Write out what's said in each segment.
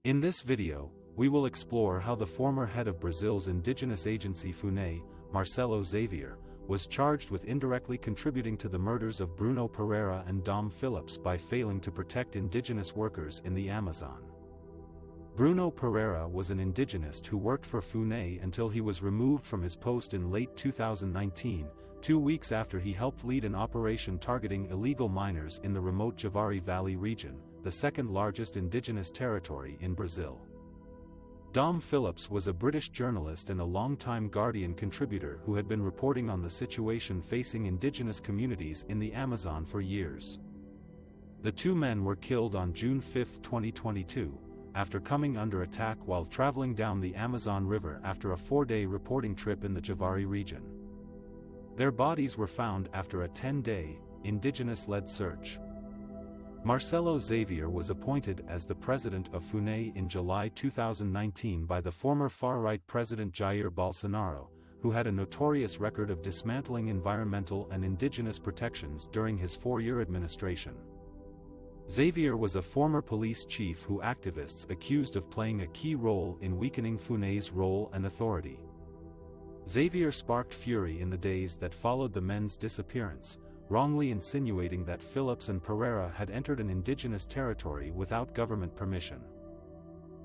In this video, we will explore how the former head of Brazil's indigenous agency FUNAI, Marcelo Xavier, was charged with indirectly contributing to the murders of Bruno Pereira and Dom Phillips by failing to protect indigenous workers in the Amazon. Bruno Pereira was an indigenist who worked for FUNAI until he was removed from his post in late 2019, 2 weeks after he helped lead an operation targeting illegal miners in the remote Javari Valley region, the second largest indigenous territory in Brazil. Dom Phillips was a British journalist and a longtime Guardian contributor who had been reporting on the situation facing indigenous communities in the Amazon for years. The two men were killed on June 5, 2022, after coming under attack while traveling down the Amazon River after a 4-day reporting trip in the Javari region. Their bodies were found after a 10-day, indigenous-led search. Marcelo Xavier was appointed as the president of FUNAI in July 2019 by the former far-right President Jair Bolsonaro, who had a notorious record of dismantling environmental and indigenous protections during his 4-year administration. Xavier was a former police chief who activists accused of playing a key role in weakening FUNAI's role and authority. Xavier sparked fury in the days that followed the men's disappearance, wrongly insinuating that Phillips and Pereira had entered an indigenous territory without government permission.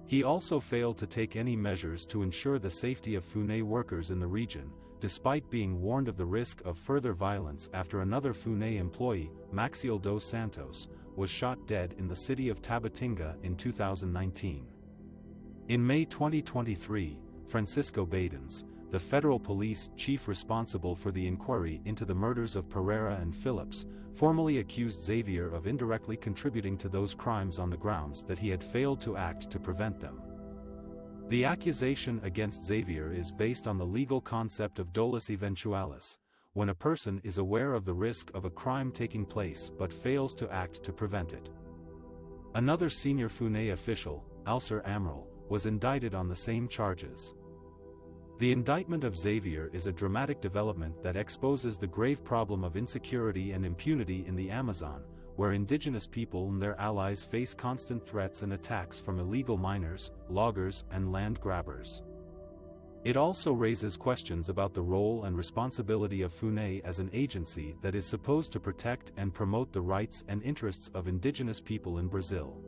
He also failed to take any measures to ensure the safety of FUNAI workers in the region, despite being warned of the risk of further violence after another FUNAI employee, Maxiel dos Santos, was shot dead in the city of Tabatinga in 2019. In May 2023, Francisco Badens, the federal police chief responsible for the inquiry into the murders of Pereira and Phillips, formally accused Xavier of indirectly contributing to those crimes on the grounds that he had failed to act to prevent them. The accusation against Xavier is based on the legal concept of dolus eventualis, when a person is aware of the risk of a crime taking place but fails to act to prevent it. Another senior FUNAI official, Alcer Amaral, was indicted on the same charges. The indictment of Xavier is a dramatic development that exposes the grave problem of insecurity and impunity in the Amazon, where indigenous people and their allies face constant threats and attacks from illegal miners, loggers, and land grabbers. It also raises questions about the role and responsibility of FUNAI as an agency that is supposed to protect and promote the rights and interests of indigenous people in Brazil.